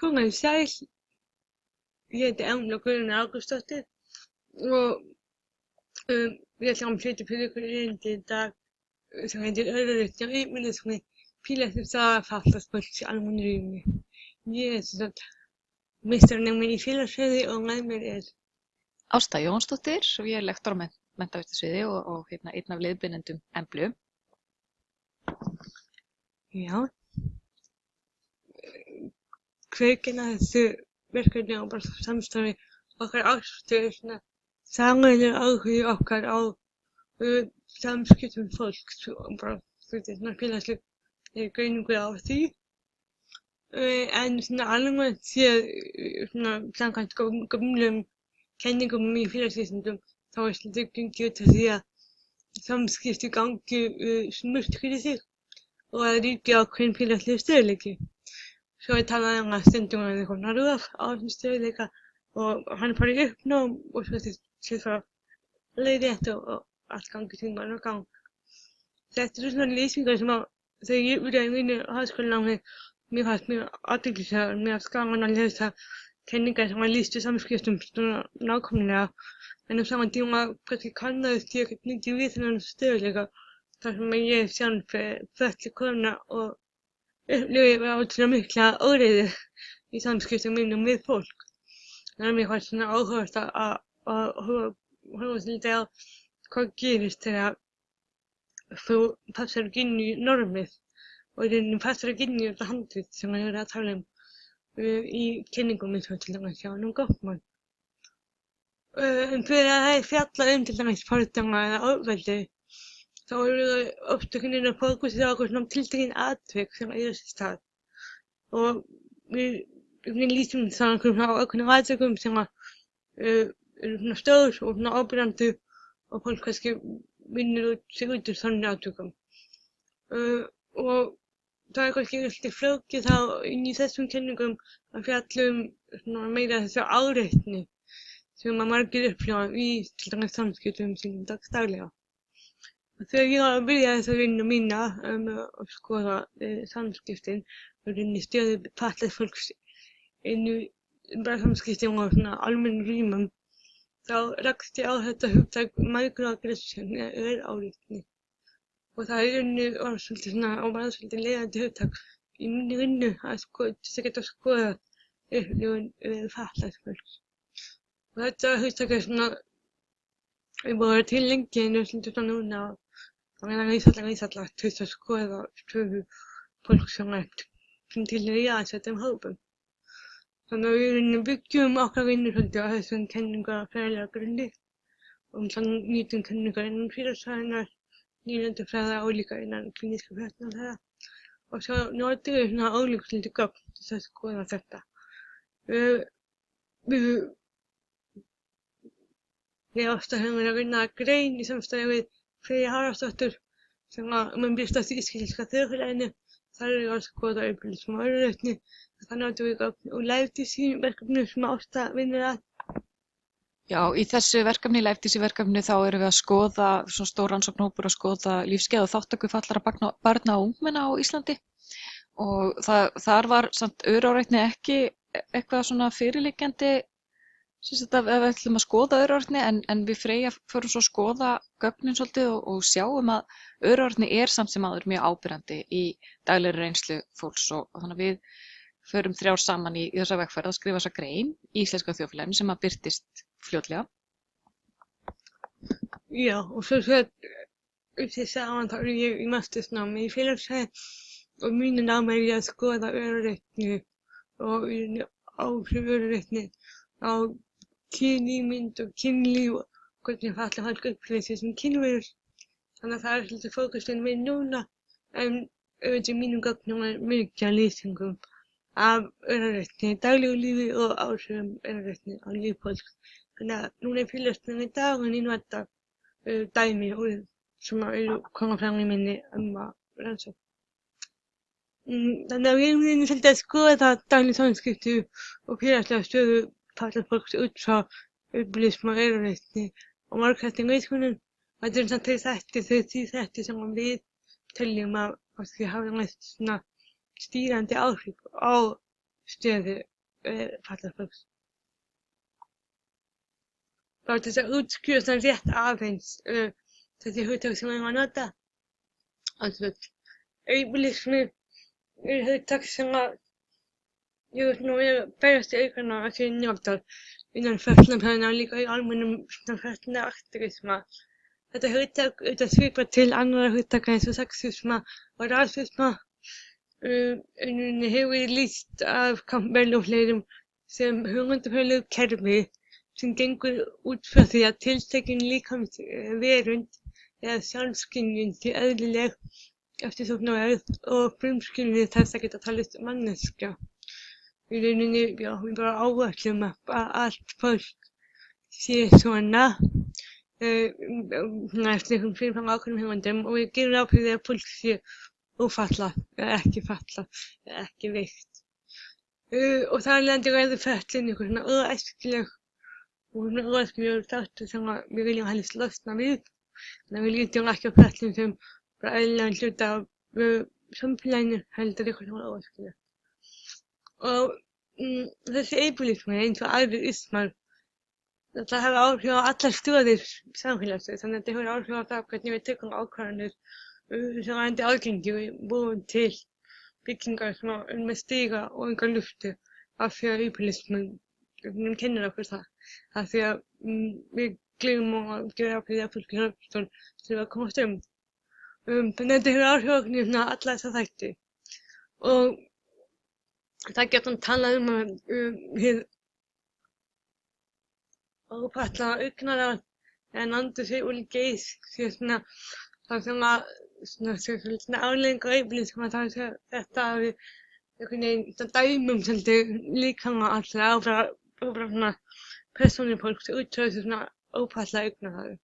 Komið sæl, ég heiti Embla Guðrún Ágústsdóttir og ég ætla að flytja fyrir ykkur erindi í dag sem heitir Öryrkja og heimilisfræði félagsins fatlaðs fólks í almennu rými. Ég er sem sagt meistaranemi í félagsfræði og með mér er Ásta Jónsdóttir og ég er lektor á menntavísindasviði og einn af leiðbeinendum Emblu. já, kveikinn að þessu verkefni og bara samstarfi okkar árstöðu svona sameiginlegur áhugi okkar á samskiptum fólks og bara svona félagsleg greiningu á því. En svona almennt séð svona samkvæmt gömlum kenningum í félagsvísindum þá er svolítið gengið út af því að samskipti gangi smurt fyrir sig og að ríki ákveðinn félagslegur stöðugleiki. Svo er talað að stundum að það konar röf á þessum stöðugleika og hann fari í uppnám og svo sé það leiðrétt og allt gangi tímann og gang. Þetta eru svona lýsingar sem að þegar ég byrjaði í mínu háskólanámi mér fannst mjög athyglisverðar, mér fannst gaman að lesa kenningar sem að lýstu samskiptum svona nákvæmlega en á sama tíma kannski kannaðist ég ekkert mikið við þennan stöðugleika þar sem að ég sjálf fötluð kona og upplifði ótrúlega mikla óreiðu í samskiptum mínum við fólk. Þannig að mér fannst svona áhugavert að horfa svolítið á hvað gerist þegar þú passar ekki inn í normið og í rauninni passar ekki inn í þetta handrit sem ég er að tala í kenningum eins og til dæmis hjá Gottman. En fyrir að það er fjallað til dæmis fordóma eða ofbeldi þá eru þau oft einhvern veginn að fókusera á eitthvað svona tiltekin atvik sem eiga sér stað og við lýsum það ákveðnum atvikum sem eru svona stór og svona áberandi og fólk kannski vinnur sig út úr þannig atvikum. Og það er kannski svolítið flókið þá inn í þessum kenningum að fjalla meira þessu áreitni sem að margir upplifa í til dæmis samskiptum sínum dagsdaglega. Þegar ég var að byrja þessa vinnu mína að skoða samskiptin og rauninni stöðu fatlaðs fólks inn í bara samskiptum og svona almennum rýmum þá rakst ég á þetta hugtak microaggression eða áreitni og það í rauninni var svolítið svona og var svolítið leiðandi hugtak í minni vinnu að geta að skoða upplifun fatlaðs fólks. Og þetta hugtak er svona ég búið að vera til lengi en svolítið svona núna þannig að það er ísallagt til að skoða stöðu fólk sem tilheyrir jaðarsettum hópum. Þannig að við byggjum okkar vinnu svolítið á þessum kenningafræðilega grunni og þannig nýtum kenningar innan félagsfræðinnar, nýlendufræða og líka innan klíníska fræðinnar og svo notum við svona ólík svolítið gögn til að skoða þetta. Við Ásta höfum verið að vinna grein í samstarfi við Freyju Haraldsdóttur sem að birtast í íslenska þjóðfélaginu. Þar er ég að skoða uppeldismál og öryrkni. Þannig notum við gögn og læfdísi verkefni sem Ásta vinnur að. Já, í þessu verkefni, læfdísi verkefni, þá erum við að skoða svona stór rannsóknarhópur að skoða lífsgæði og þátttöku fatlaðra barna og ungmenna á Íslandi og þar var samt öráreitni ekki eitthvað svona fyrirliggjandi ef við ætlum að skoða öráreitni en við Freyja förum svo að skoða gögnin svolítið og sjáum að öráreitni er samt sem áður mjög áberandi í daglegri reynslu fólks og þannig að við förum þrjár saman í þessa vegferð að skrifa þessa grein í íslenska þjóðfélaginu sem að birtist fljótlega. Já, og svo saman þá er ég í mastersnámi í félagsfræði og mínu námi er ég að skoða öráreitni og áhrif öráreitni á kynímynd og kynlíf og hvernig fatlað fólk upplifir sig sem kynverur. Þannig að það er svolítið fókusinn minn núna en auðvitað í mínum gögnum er mikið af lýsingum af öráreitni í daglegu lífi og áhrifum öráreitni á líf fólks. Þannig að núna er félagsfræðin í dag og ég nota dæmi sem eru koma fram í minni rannsókn. Þannig að við erum svolítið að skoða dagleg samskipti og félagslega stöðu fatlaðs fólks út frá uppeldismál og öráreitni og margþættum mismunun. Þetta eru þau þættir sem við teljum að hafa mest svona stýrandi áhrif á stöðu fattað fólks. Bara til þess að útskýra svona rétt aðeins þessi hugtök sem við erum að nota. Altså, ableismi hugtök sem að ég er nú að berjast í aukana að séu notar innan fötlunarfræðina og líka í almennum fötlunaraktivisma. Þetta hugtök svipar til annarra hugtaka eins og sexisma og rasisma. Hefur verið lýst af Campbell og fleirum sem hugmyndafræðilegu kerfi sem gengur út frá því að tiltekin líkamsverund eða sjálfskynjun sé eðlileg, eftirsóknarverð og frumskynjun þess að geta talist manneskja. Í rauninni, já, við bara áætlum að allt fólk sé svona. Eftir einhverjum fyrirfram ákveðnum hugmyndum og við gerum ráð fyrir að fólk sé ófatlað eða ekki veikt. Og þar af leiðandi verður fötlun einhver svona óæskileg og svona óæskilegur þáttur sem við viljum helst losna við. Þannig að við lítum ekki á fötlun sem bara eðlilegan hluta af samfélaginu heldur eitthvað svona óæskileg. Og þessi ableismi eins og aðrir ismar það hefur áhrif á allar stoðir samfélagsins, þannig að þetta hefur áhrif á það hvernig við tökum ákvarðanir sem varðandi aðgengi við búum til byggingar sem með stiga og enga luftu af því að ableismin kennir okkur það. Af því að við gleymum að gera ráð fyrir að fólk er hjálpstól til að komast Þannig að þetta hefur áhrif á okkur svona alla þessa þætti. Og það getur hann talað hið ófatlaða augnaráð en andur sig úlgeis sé svona það sem að svona afleiðingar ableisma sem að þetta að við einhvern veginn dæmum svolítið líkama allra áfra svona persónur fólks út frá þessu svona ófatlaða augnaráði.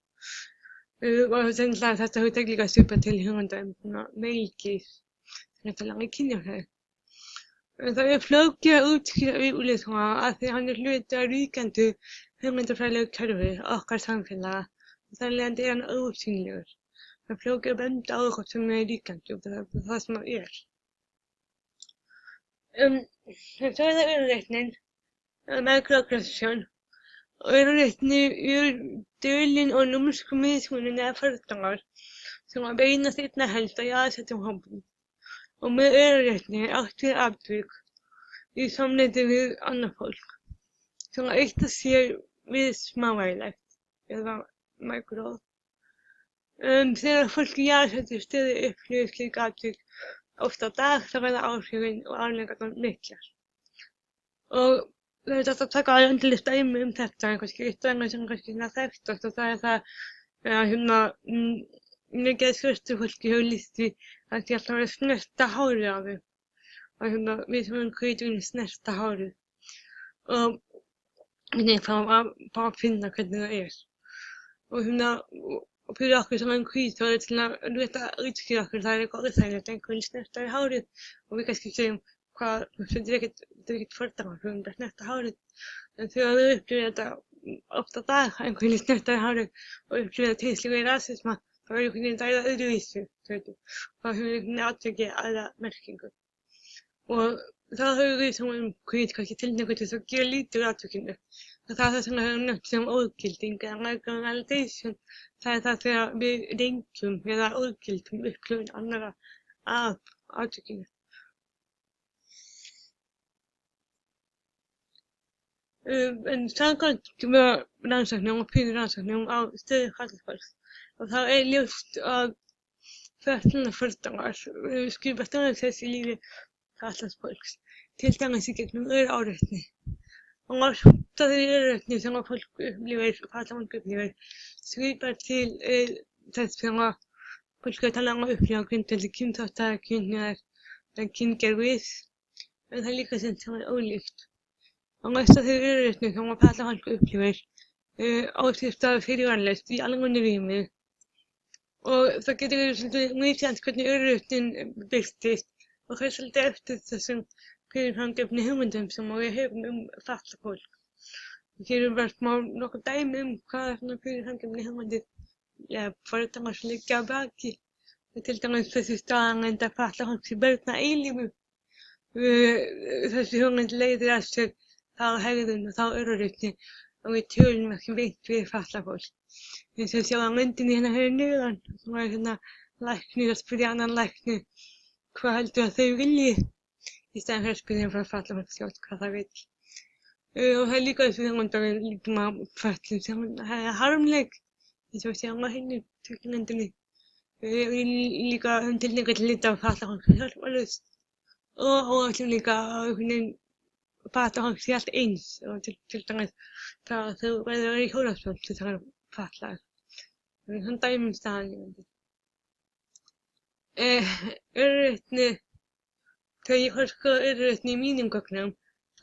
Og sennilega þetta hugtak líka svipað til hugmynda svona male-gaze sem þetta langi kynjafræði. Það er flókið að útskýra ableisma af því hann er hluti af ríkjandi hugmyndafræðilegu kerfi okkar samfélaga og þar af leiðandi er hann ósýnilegur. Það er flókið að benda á eitthvað sem er ríkjandi og það sem það er. Svo er það örreitnin, microaggression og örreitni er dulin og númersku mismunun eða fordómar sem að beinast einna helst að jaðarsettum hópum. Og með örreitni er átt við atvik í samneyti við annað fólk sem að eitt að sér við smávægilegt eða micro. Þegar fólk í jaðarsettum stöðu upplifir slík atvik oft á dag þá verða áhrifin og afleiðingarnar miklar. Og það er þetta að taka alveg endalaust dæmi þetta en kannski eitt dæmi sem kannski þekktast og það er það að mikið svörtu fólki hefur lýst því að því alltaf verið snerta hárið á þau. Og við sem erum hvítur snerta hárið. Og við fáum að finna hvernig það er. Og fyrir okkur sem erum hvít þá er til að útskýra okkur það er eitthvað óþægilegt einhvern snerta í hárið. Og við kannski segjum þetta er ekkert fordómar, við erum bara snerta hárið. En þegar við upplifum þetta oft á dag einhvern snerta í hárið og upplifum þetta tilslíku í rasisma þá er einhvern veginn það öðruvísi, þá hefur við einhvern veginn atviki aðra merkingu. Og þá höfum við sem erum hvít kannski tilhneigingu til þess að gera lítið úr atvikinu. Og það er það sem við höfum nefnt sem ógilding eða marginalization. Það er það þegar við rengjum eða ógildum upplifun annarra af atvikinu. En samkvæmt rannsóknum og fyrir rannsóknum á stöðu fatlaðs fólks og þá er ljóst að fötlunarfordómar skipta stóran sess í lífi fatlaðs fólks, til dæmis í gegnum áreitni. Og oft af þeirri áreitni sem að fólk upplifir, fatlað fólk upplifir, svipar til þess sem að fólk er að tala um að upplifa á grundvelli kynþátta, kynhneigðar eða kyngervis, en það er líka sem er ólíkt. Og oft af þeirri áreitni sem að fatlað fólk upplifir á sér stað fyrirvaralaust í almennu rými. Og það getur verið svolítið misjafnt hvernig örreitnin birtist og það er svolítið eftir þessum fyrirframgefnu hugmyndum sem við höfum fatlað fólk. Hér bara smá nokkur dæmi hvað svona fyrirframgefnu hugmyndir fordómar sem liggja að baki. Til dæmis þessi staðalmynd að fatlað fólk sé börn að eilífu. Þessi hugmynd leiðir af sér þá hegðun og þá öryrkni og við tölum ekki beint við fatlað fólk. Eins og sjá á myndinni hérna fyrir neðan, þá hérna læknir að spyrja annan lækni hvað heldur að þau vilji í staðinn fyrir að spyrja frá fatlað fólk sjálft hvað það vill. Og það líka þessu þegar við lítum á fötlun sem það harmleik, eins og sjá á henni tökulendinni. Við líka tilneyingar til að líta á fatlað fólk sem hjálparlaust og ætlum líka að einhvern veginn fatlað fólk sé allt eins og til dæmis það að þau verður í hjólastól til það er fatlað. Þann dæmum staðan. Öryrkni, þegar ég horfði öryrkni í mínum gögnum,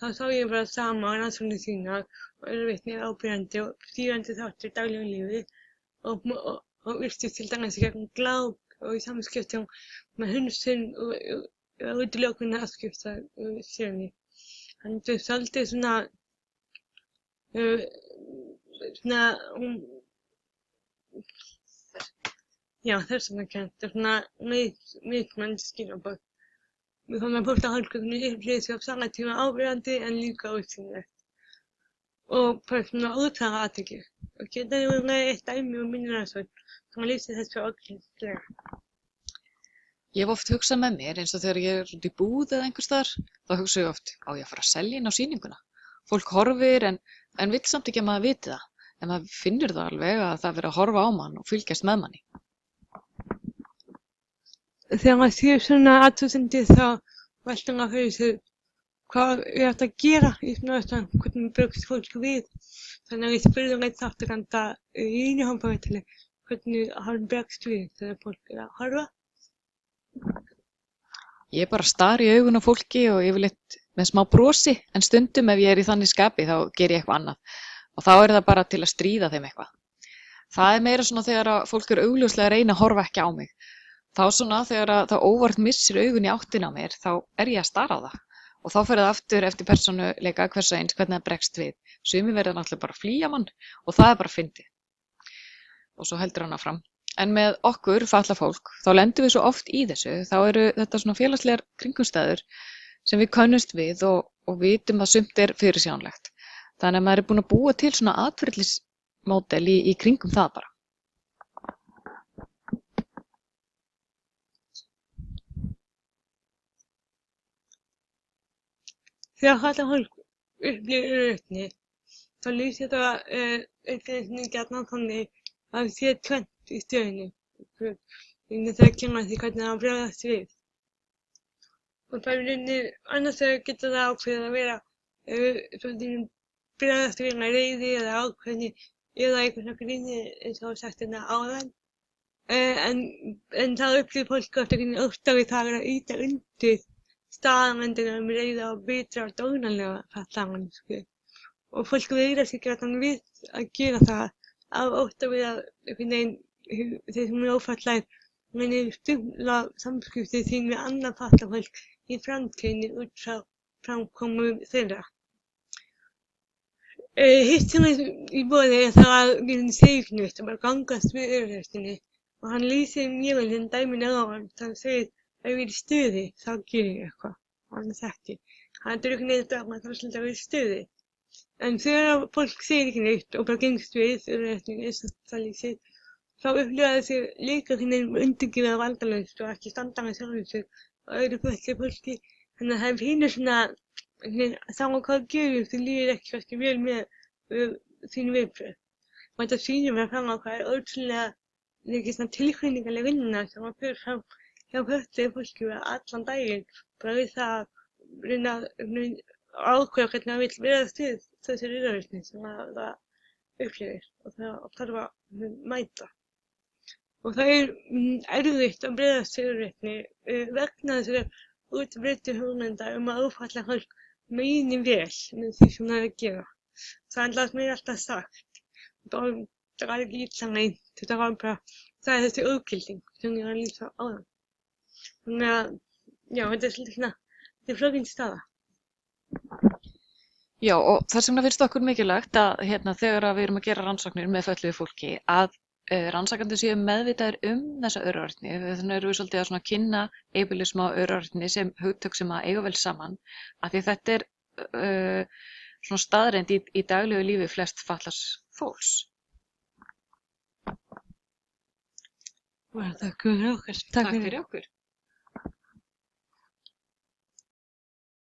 þá sá ég bara sama á rannsóknir sínar og öryrkni er áberandi og stýrandi þáttur í daglegu lífi og virtist til dæmis í gegnum gláp og í samskiptum með hundsun og útilokunni afskipta sérni. Þannig að svolítið þessumkennt og mismunandi skilaboð. Við komum að fólk á hálfgerðinni upplýði sig á sama tíma áberandi en líka útsýnilegt og bara svona útsaga athygli. Og geta verið með eitt dæmi og minni rannsókn sem lýsir þessu ágætlega. Ég hef oft hugsað með mér eins og þegar ég er út í búð eða einhvers staðar, þá hugsa ég oft, á ég að fara að selja inn á sýninguna? Fólk horfir en vill samt ekki að maður viti það, en maður finnur það alveg að það verið að horfa á mann og fylgjast með manni. Þegar maður sér svona athugasemdir þá veltir maður fyrir sig hvað er hægt að gera í svona aðstæðum, hvernig bregst fólk við. Þannig að ég spurði einn þátttakanda í einu hópaviðtali hvernig hann bregst við þegar fólk er að horfa. Ég bara stari í augun á fólki og yfirleitt með smá brosi, en stundum ef ég er í þannig skapi þá ger ég eitthvað annað og þá er það bara til að stríða þeim eitthvað. Það er meira svona þegar að fólk er augljóslega að reyna að horfa ekki á mig. Þá svona þegar að það óvart missir augun í áttina á mér, þá er ég að stara á það. Og þá fer það aftur eftir persónuleika hvers og eins hvernig það bregst við. Sumir verða náttúrulega bara að flýja mann og það er bara fyndið. Og svo heldur hann áfram. En með okkur, fatlað fólk, þá lendum við svo oft í þessu. Þá eru þetta svona félagslegar kringumstæður sem við könnumst við og vitum að sumt er fyrirsjánlegt. Þannig að maður er búinn að búa til svona atferlismódel í kringum það bara. Þegar fatlað fólk upplifir öryrkni, þá lýsir það einnig gjarnan þannig að það sé tvennt í stöðunni. Þegar kemur að því hvernig það bregðast við. Og það er rauninni annars vegar getur það ákveðið að vera bregðast við með reiði eða ákveðni eða einhvern gríni eins og sagt hérna áðan. En það upplifir fólk oft einhvern ótta við það að ýta undir staðamyndina reiði og bitra og dónalega fatlaða mannsku. Og fólk veigra sig gjarnan við að gera það af ótta við að einhvern veginn þeir sem eru ófatlaðir muni stuðla samskipti sín við annað fatlað fólk í framtíðinni út frá framkomu þeirra. Hitt sem er í boði er það að við erum seifnust og bara gangast við öryrkjunni og hann lýsir mjög vel þennan dæminu á hann. Það segir að ef ég er í stuði þá ger ég eitthvað og hann ekki. Hann er einhvern veginn að maður þarf svolítið að vera í stuði. En þegar fólk segir ekki neitt og bara gengst við öryrkjunni eins og það lýsir, þá upplifa þessi líka undirgefið og valdalaust og ekki standa með sjálfum sig og öðru fötluðu fólki. Þannig að það er pínu svona sama hvað gerir því líður ekki vel með þín viðbrögð. Og þetta sýnir mér fram á hvað er ótrúlega tilfinningaleg vinna sem að fyrir fram hjá fötluðu fólki allan daginn. Bara við það að reyna að ákveða hvernig það vill bregðast við þessari öryrkni sem það upplifir og það þarf að mæta. Og það er erfitt að bregðast við öryrkni vegna þessara útbreiddu hugmynda að ófatlað fólk meini vel með því sem það er að gera. Það er mér alltaf sagt. Það er ekki illa meint, þetta var bara, það er þessi ógilding sem ég var að lýsa áðan. Þannig að, já, þetta er svolítið svona, þetta er flókin staða. Já, og þess vegna finnst okkur mikilvægt að þegar við erum að gera rannsóknir með fötluðu fólki að rannsakandi séu meðvitaðir þessa öryrkni. Þannig erum við svolítið að svona kynna ableisma og öryrkni sem hugtök sem að eiga vel saman. Af því þetta er svona staðreynd í daglegu lífi flest fatlaðs fólks. Takk fyrir okkur. Takk fyrir okkur.